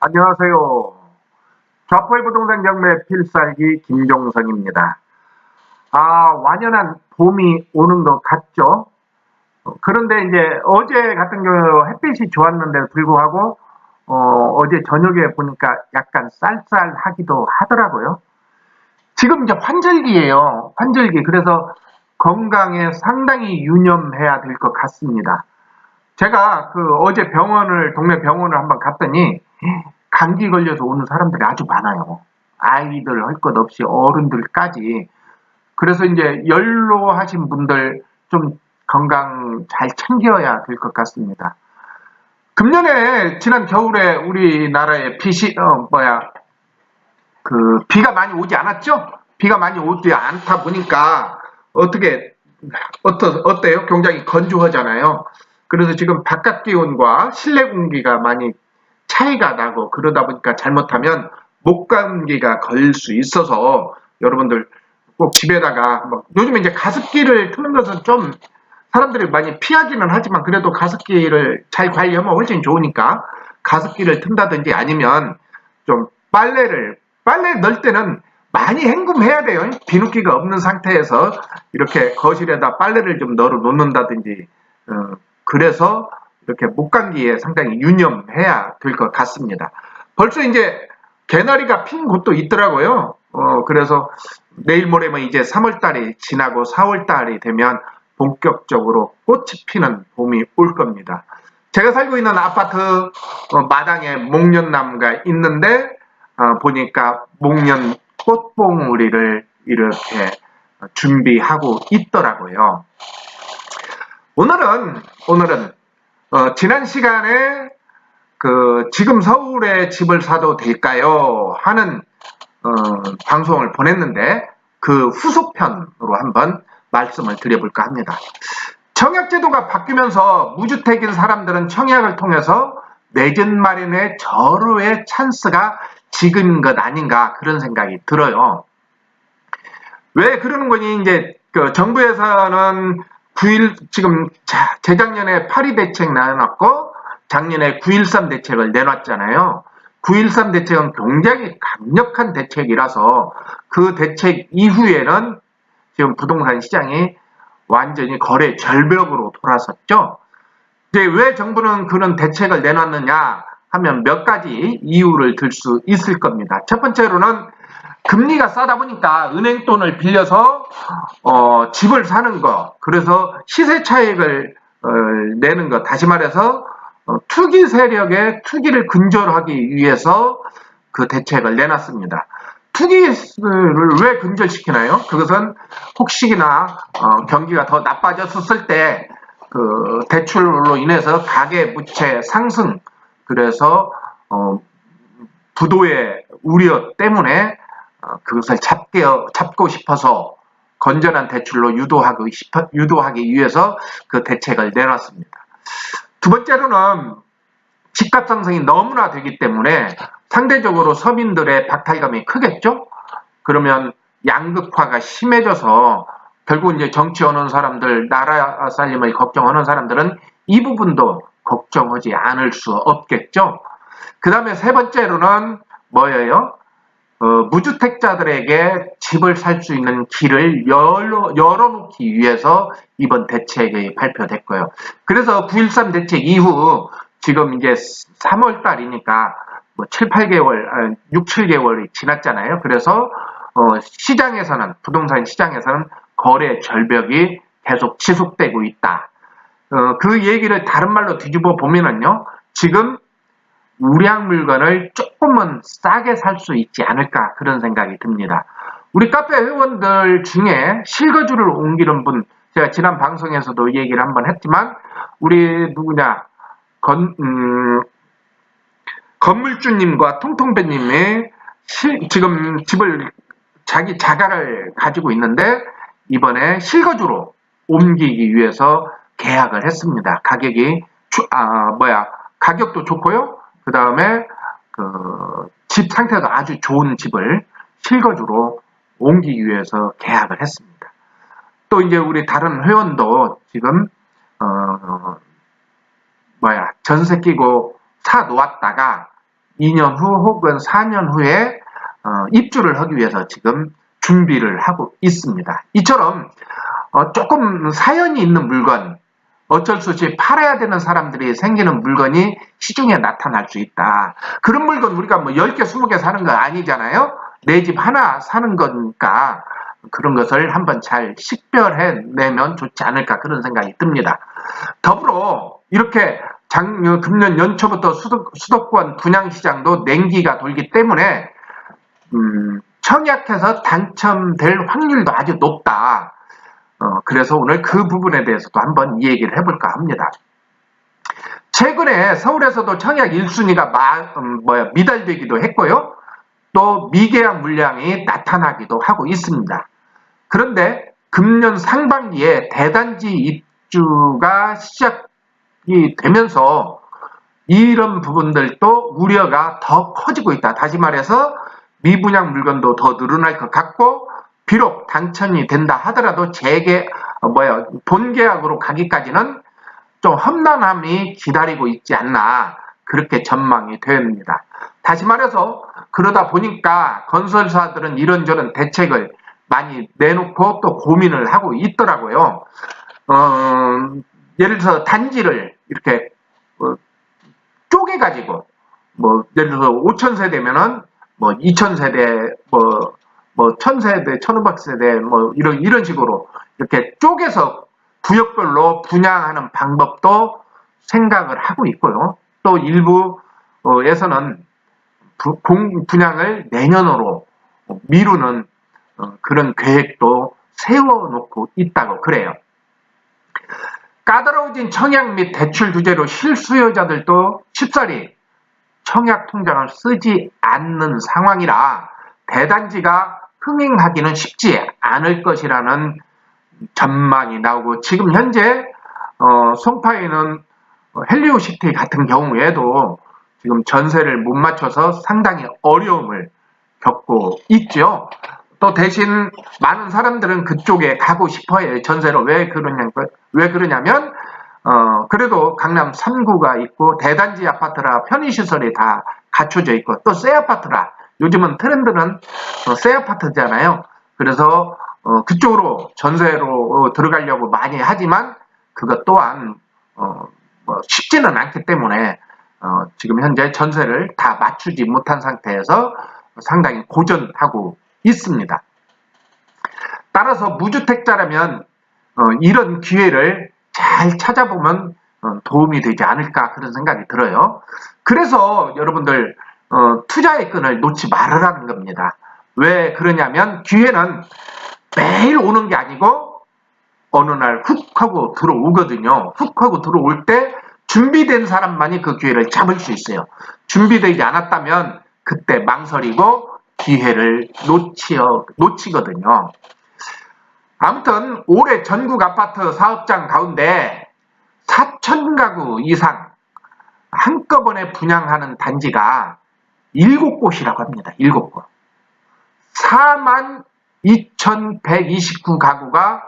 안녕하세요. 좌포의 부동산 경매 필살기 김종선입니다. 완연한 봄이 오는 것 같죠? 그런데 이제 어제 같은 경우 햇빛이 좋았는데도 불구하고 어제 저녁에 보니까 약간 쌀쌀하기도 하더라고요. 지금 이제 환절기예요. 환절기. 그래서 건강에 상당히 유념해야 될 것 같습니다. 제가 어제 동네 병원을 한번 갔더니 감기 걸려서 오는 사람들이 아주 많아요. 아이들 할 것 없이 어른들까지. 그래서 이제 연로하신 분들 좀 건강 잘 챙겨야 될 것 같습니다. 금년에 지난 겨울에 우리나라에 비가 많이 오지 않았죠? 비가 많이 오지 않다 보니까 어떻게 어때요? 굉장히 건조하잖아요. 그래서 지금 바깥 기온과 실내 공기가 많이 차이가 나고 그러다 보니까 잘못하면 목감기가 걸릴 수 있어서 여러분들 꼭 집에다가 요즘에 이제 가습기를 트는 것은 좀 사람들이 많이 피하기는 하지만 그래도 가습기를 잘 관리하면 훨씬 좋으니까 가습기를 튼다든지 아니면 좀 빨래 넣을 때는 많이 헹굼해야 돼요. 비누기가 없는 상태에서 이렇게 거실에다 빨래를 좀 널어 놓는다든지 그래서 이렇게 목감기에 상당히 유념해야 될 것 같습니다. 벌써 이제 개나리가 핀 곳도 있더라고요. 그래서 내일 모레면 이제 3월 달이 지나고 4월 달이 되면 본격적으로 꽃이 피는 봄이 올 겁니다. 제가 살고 있는 아파트 마당에 목련나무가 있는데 보니까 목련 꽃봉우리를 이렇게 준비하고 있더라고요. 오늘은 지난 시간에 지금 서울에 집을 사도 될까요? 하는 방송을 보냈는데 그 후속편으로 한번 말씀을 드려볼까 합니다. 청약제도가 바뀌면서 무주택인 사람들은 청약을 통해서 내집 마련의 절호의 찬스가 지금인 것 아닌가 그런 생각이 들어요. 왜 그러는 거니? 이제 정부에서는 지금 재작년에 8.2 대책 내놨고 작년에 9.13 대책을 내놨잖아요. 9.13 대책은 굉장히 강력한 대책이라서 그 대책 이후에는 지금 부동산 시장이 완전히 거래 절벽으로 돌아섰죠. 이제 왜 정부는 그런 대책을 내놨느냐 하면 몇 가지 이유를 들 수 있을 겁니다. 첫 번째로는 금리가 싸다 보니까 은행 돈을 빌려서 집을 사는 거, 그래서 시세 차익을 내는 거, 다시 말해서 투기 세력의 투기를 근절하기 위해서 그 대책을 내놨습니다. 투기를 왜 근절시키나요? 그것은 혹시나 경기가 더 나빠졌을 때 그 대출로 인해서 가계 부채 상승, 그래서 부도의 우려 때문에 그것을 잡고 싶어서 건전한 대출로 유도하기 위해서 그 대책을 내놨습니다. 두 번째로는 집값 상승이 너무나 되기 때문에 상대적으로 서민들의 박탈감이 크겠죠? 그러면 양극화가 심해져서 결국 이제 정치하는 사람들, 나라 살림을 걱정하는 사람들은 이 부분도 걱정하지 않을 수 없겠죠? 그 다음에 세 번째로는 뭐예요? 무주택자들에게 집을 살 수 있는 길을 열어놓기 위해서 이번 대책이 발표됐고요. 그래서 9.13 대책 이후 지금 이제 3월 달이니까 6, 7개월이 지났잖아요. 그래서 부동산 시장에서는 거래 절벽이 계속 지속되고 있다. 그 얘기를 다른 말로 뒤집어 보면은요, 지금 우량 물건을 조금은 싸게 살 수 있지 않을까 그런 생각이 듭니다. 우리 카페 회원들 중에 실거주를 옮기는 분, 제가 지난 방송에서도 얘기를 한번 했지만 우리 건물주님과 통통배님이 지금 집을 자기 자가를 가지고 있는데 이번에 실거주로 옮기기 위해서 계약을 했습니다. 가격도 좋고요. 그 다음에 집 상태도 아주 좋은 집을 실거주로 옮기기 위해서 계약을 했습니다. 또 이제 우리 다른 회원도 지금 전세 끼고 사 놓았다가 2년 후 혹은 4년 후에 입주를 하기 위해서 지금 준비를 하고 있습니다. 이처럼 조금 사연이 있는 물건, 어쩔 수 없이 팔아야 되는 사람들이 생기는 물건이 시중에 나타날 수 있다. 그런 물건 우리가 뭐 10개, 20개 사는 거 아니잖아요. 내 집 하나 사는 거니까 그런 것을 한번 잘 식별해내면 좋지 않을까 그런 생각이 듭니다. 더불어 이렇게 금년 연초부터 수도권 분양시장도 냉기가 돌기 때문에 청약해서 당첨될 확률도 아주 높다. 그래서 오늘 그 부분에 대해서도 한번 이 얘기를 해볼까 합니다. 최근에 서울에서도 청약 1순위가 미달되기도 했고요. 또 미계약 물량이 나타나기도 하고 있습니다. 그런데 금년 상반기에 대단지 입주가 시작이 되면서 이런 부분들도 우려가 더 커지고 있다. 다시 말해서 미분양 물건도 더 늘어날 것 같고 비록 당첨이 된다 하더라도 본계약으로 가기까지는 좀 험난함이 기다리고 있지 않나 그렇게 전망이 됩니다. 다시 말해서 그러다 보니까 건설사들은 이런저런 대책을 많이 내놓고 또 고민을 하고 있더라고요. 예를 들어서 단지를 이렇게 쪼개가지고 예를 들어서 5,000세대면은 2,000세대 1,000세대, 1,500세대 이런 식으로 이렇게 쪼개서 구역별로 분양하는 방법도 생각을 하고 있고요. 또 일부에서는 분양을 내년으로 미루는 그런 계획도 세워놓고 있다고 그래요. 까다로워진 청약 및 대출 규제로 실수요자들도 쉽사리 청약 통장을 쓰지 않는 상황이라 대단지가 흥행하기는 쉽지 않을 것이라는 전망이 나오고 지금 현재 송파에는 헬리오시티 같은 경우에도 지금 전세를 못 맞춰서 상당히 어려움을 겪고 있죠. 또 대신 많은 사람들은 그쪽에 가고 싶어요. 전세로. 왜 그러냐면 그래도 강남 3구가 있고 대단지 아파트라 편의시설이 다 갖춰져 있고 또 새 아파트라 요즘은 트렌드는 새 아파트잖아요. 그래서 그쪽으로 전세로 들어가려고 많이 하지만 그것 또한 쉽지는 않기 때문에 지금 현재 전세를 다 맞추지 못한 상태에서 상당히 고전하고 있습니다. 따라서 무주택자라면 이런 기회를 잘 찾아보면 도움이 되지 않을까 그런 생각이 들어요. 그래서 여러분들 투자의 끈을 놓지 말으라는 겁니다. 왜 그러냐면 기회는 매일 오는 게 아니고 어느 날 훅 하고 들어오거든요. 훅 하고 들어올 때 준비된 사람만이 그 기회를 잡을 수 있어요. 준비되지 않았다면 그때 망설이고 기회를 놓치거든요. 아무튼 올해 전국 아파트 사업장 가운데 4,000가구 이상 한꺼번에 분양하는 단지가 7곳이라고 합니다. 7곳. 42,129가구가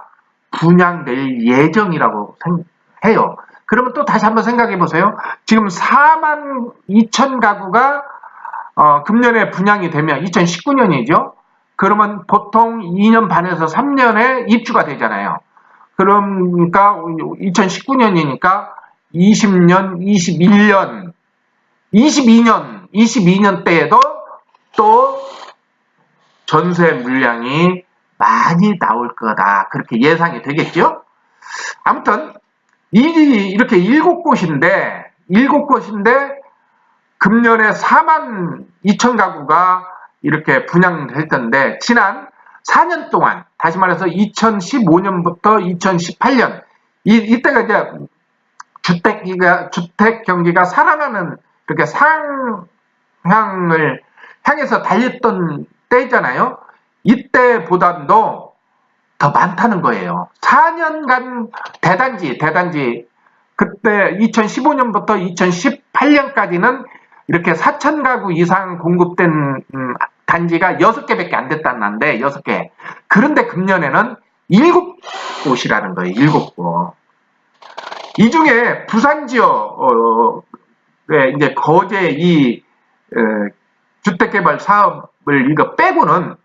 분양될 예정이라고 해요. 그러면 또 다시 한번 생각해 보세요. 지금 42,000가구가 금년에 분양이 되면 2019년이죠. 그러면 보통 2년 반에서 3년에 입주가 되잖아요. 그러니까 2019년이니까 20년, 21년, 22년 때에도 또 전세 물량이 많이 나올 거다. 그렇게 예상이 되겠죠? 아무튼 이렇게 7곳인데 금년에 42,000가구가 이렇게 분양됐던데 지난 4년 동안 다시 말해서 2015년부터 2018년 이때가 이제 주택 경기가 살아나는 그렇게 상향을 향해서 달렸던 때잖아요. 이때보다도 더 많다는 거예요. 4년간 대단지 그때 2015년부터 2018년까지는 이렇게 4,000가구 이상 공급된 단지가 6개밖에 안 됐다는데 6개. 그런데 금년에는 7곳이라는 거예요. 7곳. 이 중에 부산 지역 이제 거제 이 주택개발 사업을 이거 빼고는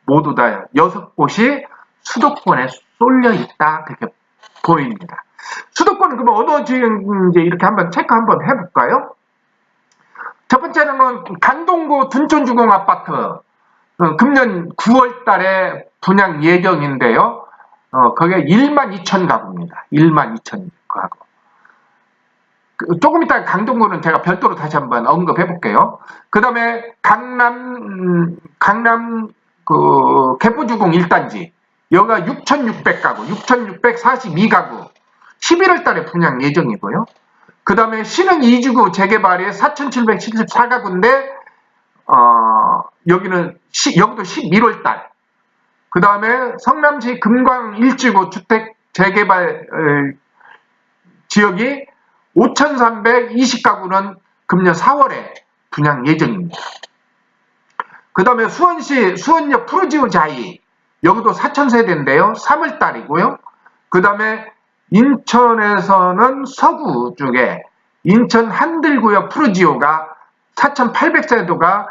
모두 다 6곳이 수도권에 쏠려 있다 그렇게 보입니다. 수도권은 그럼 어느 지역인지 이렇게 한번 체크 한번 해볼까요? 첫 번째는 강동구 둔촌주공 아파트 금년 9월 달에 분양 예정인데요. 그게 12,000가구입니다. 12,000가구. 조금 이따 강동구는 제가 별도로 다시 한번 언급해 볼게요. 그 다음에 강남 개포주공 1단지. 여기가 6,600가구, 6,642가구. 11월 달에 분양 예정이고요. 그 다음에 신흥 2주구 재개발이 4,774가구인데, 여기도 11월 달. 그 다음에 성남시 금광 1지구 주택 재개발 지역이 5,320가구는 금년 4월에 분양 예정입니다. 그 다음에 수원시 수원역 푸르지오 자이 여기도 4,000세대인데요. 3월 달이고요. 그 다음에 인천에서는 서구 쪽에 인천 한들구역 푸르지오가 4,800세대가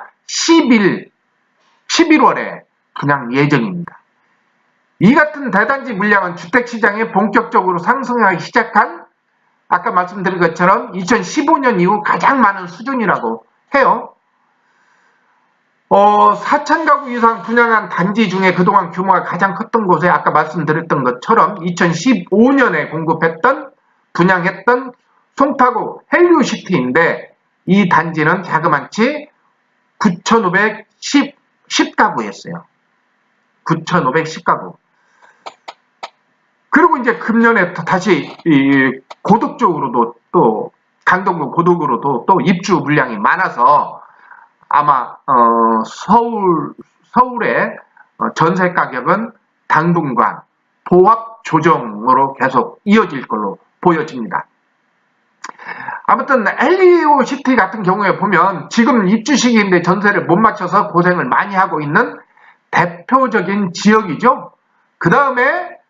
11월에 분양 예정입니다. 이 같은 대단지 물량은 주택시장이 본격적으로 상승하기 시작한 아까 말씀드린 것처럼 2015년 이후 가장 많은 수준이라고 해요. 4,000가구 이상 분양한 단지 중에 그동안 규모가 가장 컸던 곳에 아까 말씀드렸던 것처럼 2015년에 분양했던 송파구 헬리오시티인데 이 단지는 자그마치 9,510가구였어요. 9,510가구. 그리고 이제 금년에 다시 고덕 쪽으로도 또 강동구 고덕으로도 또 입주 물량이 많아서 아마 서울의 전세 가격은 당분간 보합 조정으로 계속 이어질 걸로 보여집니다. 아무튼 헬리오시티 같은 경우에 보면 지금 입주 시기인데 전세를 못 맞춰서 고생을 많이 하고 있는 대표적인 지역이죠. 그 다음에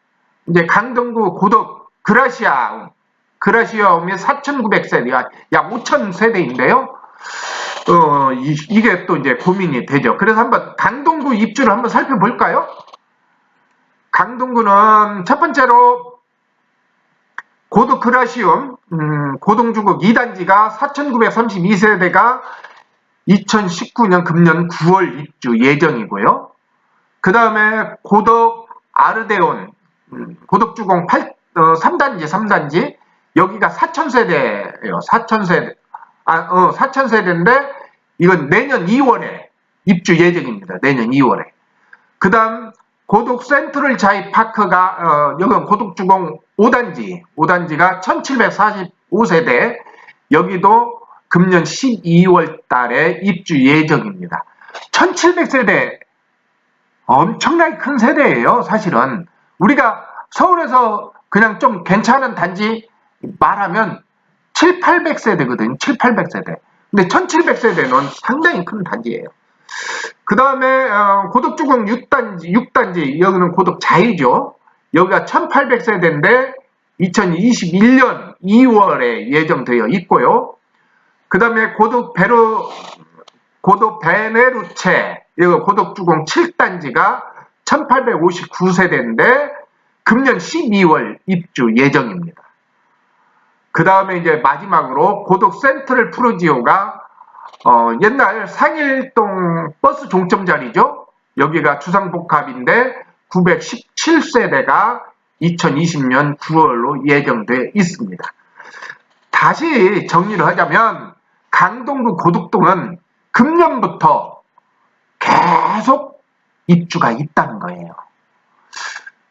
이제 강동구 고덕 그라시아움이 4,900세대, 약 5,000세대인데요. 이게 또 이제 고민이 되죠. 그래서 한번 강동구 입주를 한번 살펴볼까요? 강동구는 첫 번째로 고덕 그라시움, 고동주국 2단지가 4,932세대가 2019년 금년 9월 입주 예정이고요. 그 다음에 고덕 아르데온, 고덕주공 3단지, 여기가 4,000세대예요. 4,000세대인데, 이건 내년 2월에 입주 예정입니다. 내년 2월에. 그 다음, 고덕 센트럴 자이 파크가, 여기는 고덕주공 5단지가 1,745세대, 여기도 금년 12월 달에 입주 예정입니다. 1,700세대, 엄청나게 큰 세대예요, 사실은. 우리가 서울에서 그냥 좀 괜찮은 단지 말하면 7,800세대거든요. 7,800세대. 근데 1,700세대는 상당히 큰 단지예요. 그 다음에 고덕주공 6단지, 여기는 고덕 자이죠. 여기가 1,800세대인데 2021년 2월에 예정되어 있고요. 그 다음에 고덕 베네루체, 여기 고덕주공 7단지가 1,859세대인데 금년 12월 입주 예정입니다. 그 다음에 이제 마지막으로 고덕 센트럴 푸르지오가 옛날 상일동 버스 종점 자리죠. 여기가 주상복합인데 917세대가 2020년 9월로 예정되어 있습니다. 다시 정리를 하자면 강동구 고덕동은 금년부터 계속 입주가 있다는 거예요.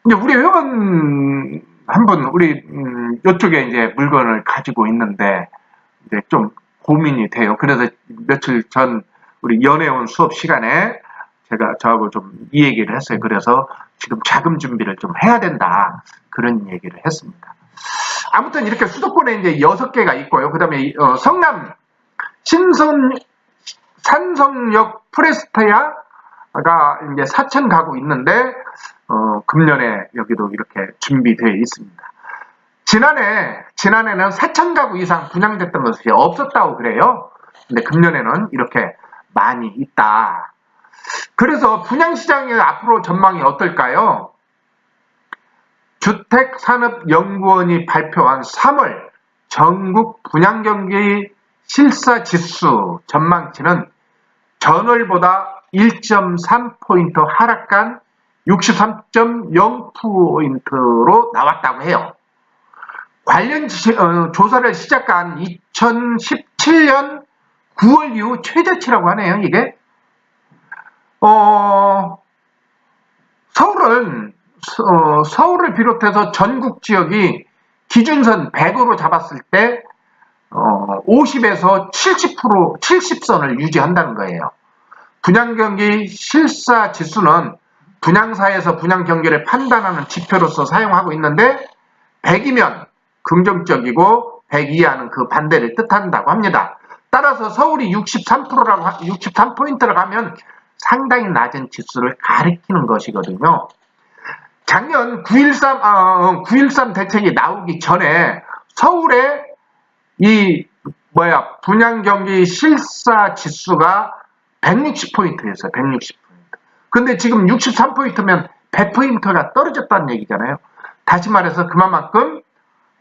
이제 우리 회원 한 분, 우리 이쪽에 이제 물건을 가지고 있는데 이제 좀 고민이 돼요. 그래서 며칠 전 우리 연애원 수업 시간에 제가 저하고 좀 이 얘기를 했어요. 그래서 지금 자금 준비를 좀 해야 된다. 그런 얘기를 했습니다. 아무튼 이렇게 수도권에 이제 6개가 있고요. 그 다음에 성남 산성역 프레스테아가 이제 4,000가구 있는데 금년에 여기도 이렇게 준비되어 있습니다. 지난해는 4,000가구 이상 분양됐던 것이 없었다고 그래요. 근데 금년에는 이렇게 많이 있다. 그래서 분양시장의 앞으로 전망이 어떨까요? 주택산업연구원이 발표한 3월 전국 분양경기 실사지수 전망치는 전월보다 1.3포인트 하락한 63.0포인트로 나왔다고 해요. 관련 조사를 시작한 2017년 9월 이후 최저치라고 하네요, 이게. 서울을 비롯해서 전국 지역이 기준선 100으로 잡았을 때 50에서 70선을 유지한다는 거예요. 분양경기 실사지수는 분양사에서 분양경기를 판단하는 지표로서 사용하고 있는데 100이면 긍정적이고 100 이하는 그 반대를 뜻한다고 합니다. 따라서 서울이 63포인트라고 하면 상당히 낮은 지수를 가리키는 것이거든요. 작년 9.13 대책이 나오기 전에 서울의 분양경기 실사지수가 160포인트였어요. 160포인트. 근데 지금 63포인트면 100포인트가 떨어졌다는 얘기잖아요. 다시 말해서 그만큼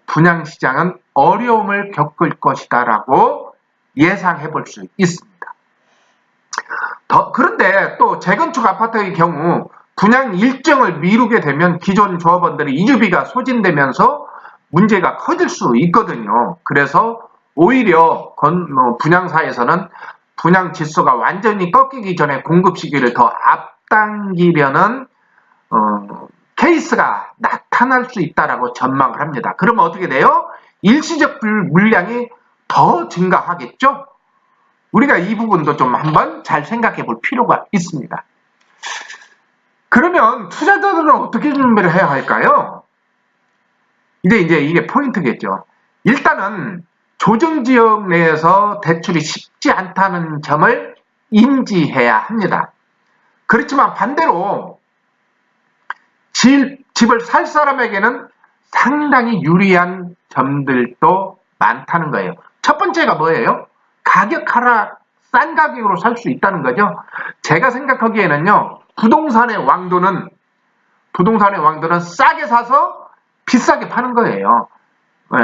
분양시장은 어려움을 겪을 것이다라고 예상해 볼 수 있습니다. 그런데 또 재건축 아파트의 경우 분양 일정을 미루게 되면 기존 조합원들의 이주비가 소진되면서 문제가 커질 수 있거든요. 그래서 오히려 분양사에서는 분양 지수가 완전히 꺾이기 전에 공급 시기를 더 앞당기려는 케이스가 나타날 수 있다라고 전망을 합니다. 그러면 어떻게 돼요? 일시적 물량이 더 증가하겠죠? 우리가 이 부분도 좀 한번 잘 생각해 볼 필요가 있습니다. 그러면 투자자들은 어떻게 준비를 해야 할까요? 이제 이게 포인트겠죠. 일단은 조정지역 내에서 대출이 쉽지 않다는 점을 인지해야 합니다. 그렇지만 반대로 집을 살 사람에게는 상당히 유리한 점들도 많다는 거예요. 첫 번째가 뭐예요? 가격 하락, 싼 가격으로 살 수 있다는 거죠. 제가 생각하기에는요, 부동산의 왕도는 싸게 사서 비싸게 파는 거예요. 네.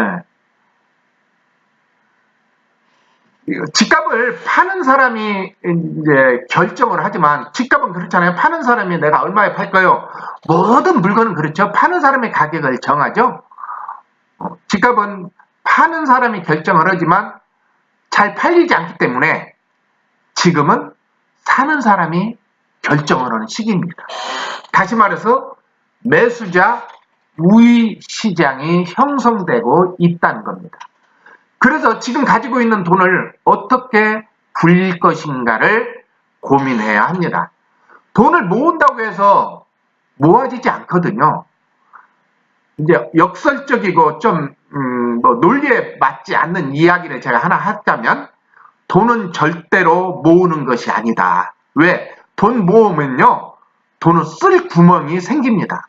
집값을 파는 사람이 이제 결정을 하지만 집값은 그렇잖아요. 파는 사람이 내가 얼마에 팔까요? 모든 물건은 그렇죠. 파는 사람의 가격을 정하죠. 집값은 파는 사람이 결정을 하지만 잘 팔리지 않기 때문에 지금은 사는 사람이 결정을 하는 시기입니다. 다시 말해서 매수자 우위 시장이 형성되고 있다는 겁니다. 그래서 지금 가지고 있는 돈을 어떻게 굴릴 것인가를 고민해야 합니다. 돈을 모은다고 해서 모아지지 않거든요. 이제 역설적이고 좀 논리에 맞지 않는 이야기를 제가 하나 하자면 돈은 절대로 모으는 것이 아니다. 왜? 돈 모으면요, 돈은 쓸 구멍이 생깁니다.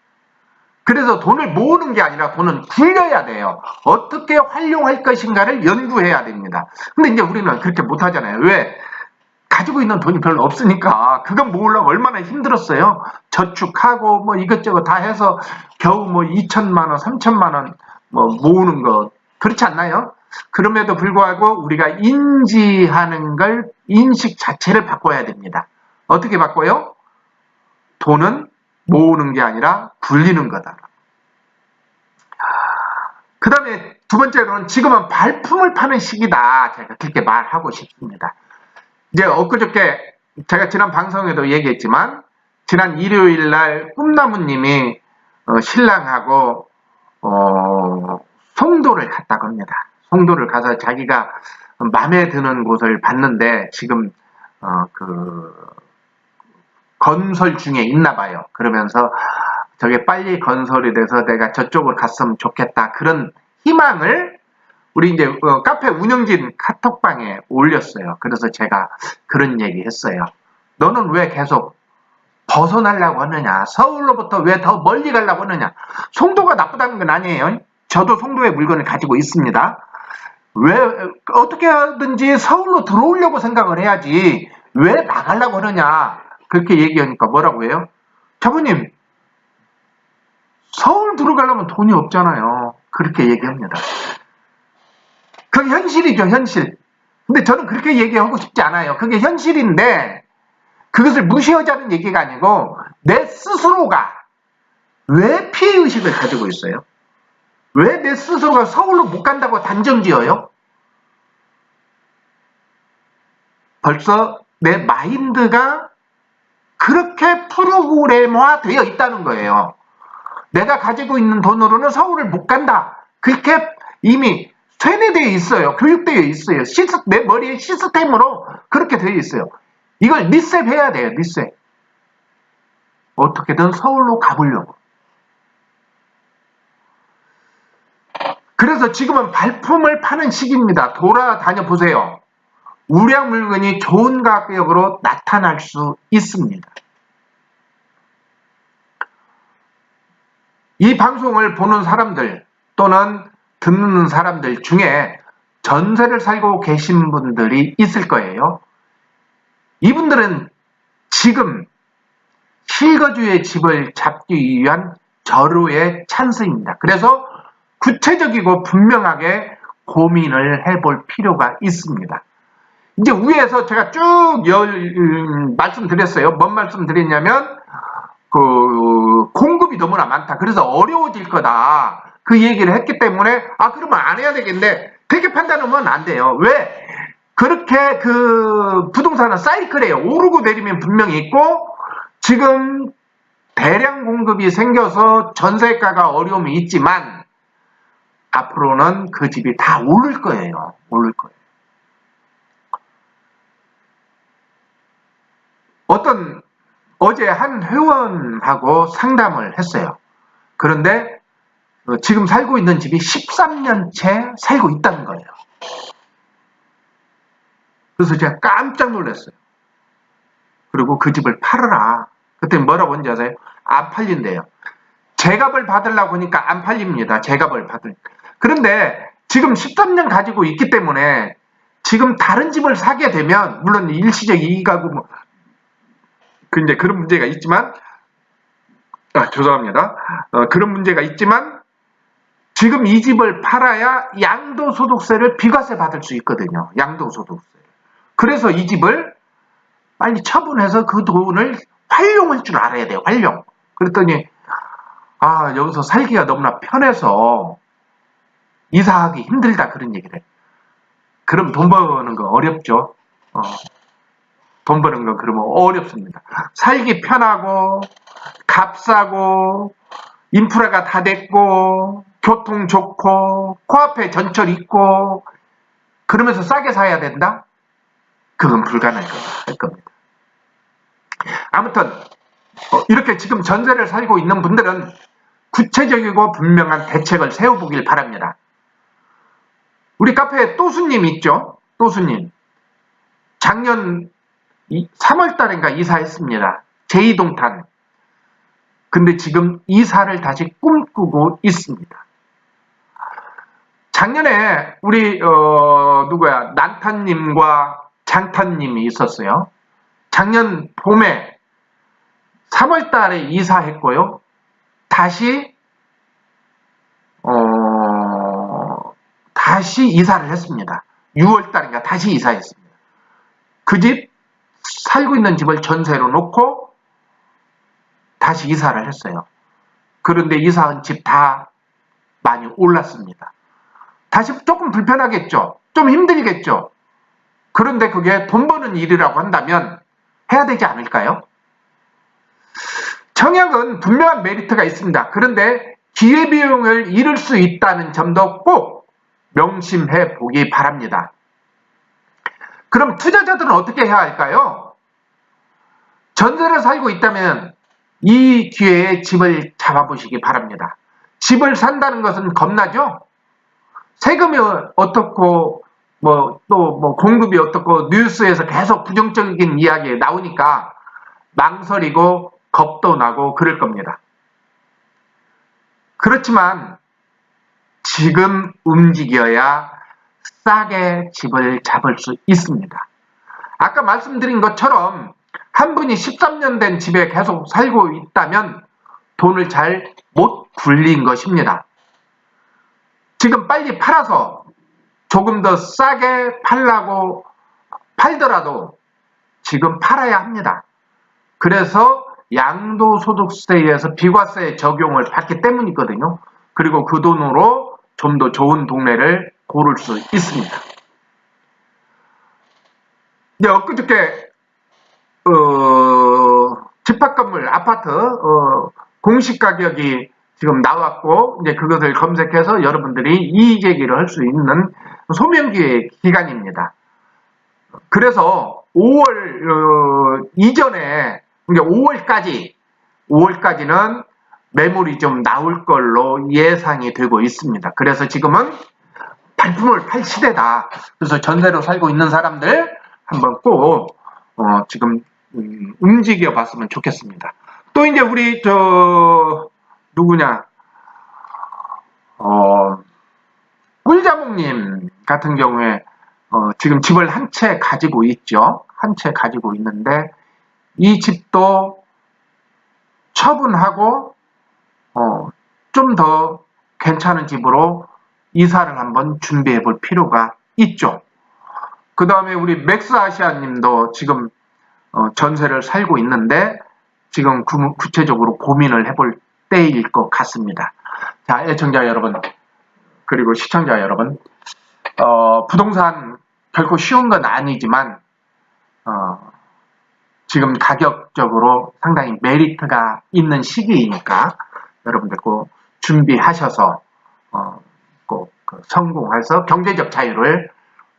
그래서 돈을 모으는 게 아니라 돈은 굴려야 돼요. 어떻게 활용할 것인가를 연구해야 됩니다. 근데 이제 우리는 그렇게 못하잖아요. 왜? 가지고 있는 돈이 별로 없으니까. 그건 모으려고 얼마나 힘들었어요. 저축하고 뭐 이것저것 다 해서 겨우 뭐 2천만 원, 3천만 원 뭐 모으는 거 그렇지 않나요? 그럼에도 불구하고 우리가 인지하는 걸 인식 자체를 바꿔야 됩니다. 어떻게 바꿔요? 돈은 모으는 게 아니라 굴리는 거다. 그 다음에 두 번째로는 지금은 발품을 파는 시기다. 제가 그렇게 말하고 싶습니다. 이제 엊그저께 제가 지난 방송에도 얘기했지만 지난 일요일 날 꿈나무님이 신랑하고 송도를 갔다고 합니다. 송도를 가서 자기가 마음에 드는 곳을 봤는데 지금 건설 중에 있나 봐요. 그러면서 저게 빨리 건설이 돼서 내가 저쪽으로 갔으면 좋겠다. 그런 희망을 우리 이제 카페 운영진 카톡방에 올렸어요. 그래서 제가 그런 얘기 했어요. 너는 왜 계속 벗어나려고 하느냐? 서울로부터 왜 더 멀리 가려고 하느냐? 송도가 나쁘다는 건 아니에요. 저도 송도에 물건을 가지고 있습니다. 왜 어떻게 하든지 서울로 들어오려고 생각을 해야지 왜 나가려고 하느냐 그렇게 얘기하니까 뭐라고 해요? 자부님 서울 들어가려면 돈이 없잖아요. 그렇게 얘기합니다. 그게 현실이죠, 현실. 근데 저는 그렇게 얘기하고 싶지 않아요. 그게 현실인데 그것을 무시하자는 얘기가 아니고 내 스스로가 왜 피해의식을 가지고 있어요? 왜 내 스스로가 서울로 못 간다고 단정지어요? 벌써 내 마인드가 그렇게 프로그램화 되어 있다는 거예요. 내가 가지고 있는 돈으로는 서울을 못 간다. 그렇게 이미 세뇌되어 있어요. 교육되어 있어요. 내 머리에 시스템으로 그렇게 되어 있어요. 이걸 리셋 해야 돼요. 리셋. 어떻게든 서울로 가보려고. 그래서 지금은 발품을 파는 시기입니다. 돌아다녀 보세요. 우량 물건이 좋은 가격으로 나타날 수 있습니다. 이 방송을 보는 사람들 또는 듣는 사람들 중에 전세를 살고 계신 분들이 있을 거예요. 이분들은 지금 실거주의 집을 잡기 위한 절호의 찬스입니다. 그래서 구체적이고 분명하게 고민을 해볼 필요가 있습니다. 이제 위에서 제가 쭉 말씀드렸어요. 뭔 말씀드렸냐면 공급이 너무나 많다. 그래서 어려워질 거다. 그 얘기를 했기 때문에 그러면 안 해야 되겠는데 그렇게 판단하면 안 돼요. 왜? 그렇게 부동산은 사이클이에요. 오르고 내리면 분명히 있고 지금 대량 공급이 생겨서 전세가가 어려움이 있지만 앞으로는 그 집이 다 오를 거예요. 오를 거예요. 어제 한 회원하고 상담을 했어요. 그런데 지금 살고 있는 집이 13년째 살고 있다는 거예요. 그래서 제가 깜짝 놀랐어요. 그리고 그 집을 팔아라. 그때 뭐라고 하는지 아세요? 안 팔린대요. 제값을 받으려고 하니까 안 팔립니다. 제값을 받으니까. 그런데 지금 13년 가지고 있기 때문에 지금 다른 집을 사게 되면 물론 일시적 이익하고 이제 그런 문제가 있지만 죄송합니다. 그런 문제가 있지만 지금 이 집을 팔아야 양도소득세를 비과세 받을 수 있거든요. 양도소득세. 그래서 이 집을 빨리 처분해서 그 돈을 활용할 줄 알아야 돼요. 활용. 그랬더니 여기서 살기가 너무나 편해서 이사하기 힘들다 그런 얘기를 해요. 그럼 돈 버는 거 어렵죠. 돈 버는 거 그러면 어렵습니다. 살기 편하고 값싸고 인프라가 다 됐고 교통 좋고 코앞에 전철 있고 그러면서 싸게 사야 된다? 그건 불가능할 겁니다. 아무튼 이렇게 지금 전세를 살고 있는 분들은 구체적이고 분명한 대책을 세워보길 바랍니다. 우리 카페에 또수님 있죠? 또수님. 작년 3월달인가 이사했습니다. 제2동탄. 근데 지금 이사를 다시 꿈꾸고 있습니다. 작년에 우리 난탄님과 장탄님이 있었어요. 작년 봄에 3월달에 이사했고요. 다시 이사를 했습니다. 6월달인가 다시 이사했습니다. 그 집 살고 있는 집을 전세로 놓고 다시 이사를 했어요. 그런데 이사한 집 다 많이 올랐습니다. 다시 조금 불편하겠죠. 좀 힘들겠죠. 그런데 그게 돈 버는 일이라고 한다면 해야 되지 않을까요? 청약은 분명한 메리트가 있습니다. 그런데 기회비용을 잃을 수 있다는 점도 꼭 명심해 보기 바랍니다. 그럼 투자자들은 어떻게 해야 할까요? 전세를 살고 있다면 이 기회에 집을 잡아보시기 바랍니다. 집을 산다는 것은 겁나죠? 세금이 어떻고 공급이 어떻고 뉴스에서 계속 부정적인 이야기 나오니까 망설이고 겁도 나고 그럴 겁니다. 그렇지만 지금 움직여야 싸게 집을 잡을 수 있습니다. 아까 말씀드린 것처럼 한 분이 13년 된 집에 계속 살고 있다면 돈을 잘 못 굴린 것입니다. 지금 빨리 팔아서 조금 더 싸게 팔더라도 지금 팔아야 합니다. 그래서 양도소득세에서 비과세 적용을 받기 때문이거든요. 그리고 그 돈으로 좀 더 좋은 동네를 고를 수 있습니다. 이제 엊그저께 집합건물 아파트 공시가격이 지금 나왔고 이제 그것을 검색해서 여러분들이 이의제기를 할 수 있는 소명기의 기간입니다. 그래서 5월 이전에 이제 5월까지는 매물이 좀 나올 걸로 예상이 되고 있습니다. 그래서 지금은 발품을 팔 시대다. 그래서 전세로 살고 있는 사람들 한번 꼭 지금 움직여 봤으면 좋겠습니다. 또 이제 우리 누구냐 꿀자몽님 같은 경우에 지금 집을 한 채 가지고 있죠. 한 채 가지고 있는데 이 집도 처분하고 좀 더 괜찮은 집으로 이사를 한번 준비해 볼 필요가 있죠. 그 다음에 우리 맥스아시아님도 지금 전세를 살고 있는데 지금 구체적으로 고민을 해볼 때일 것 같습니다. 자, 애청자 여러분 그리고 시청자 여러분, 부동산 결코 쉬운 건 아니지만 지금 가격적으로 상당히 메리트가 있는 시기이니까 여러분들 꼭 준비하셔서 꼭 성공해서 경제적 자유를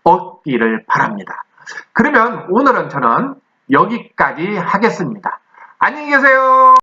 얻기를 바랍니다. 그러면 오늘은 저는 여기까지 하겠습니다. 안녕히 계세요.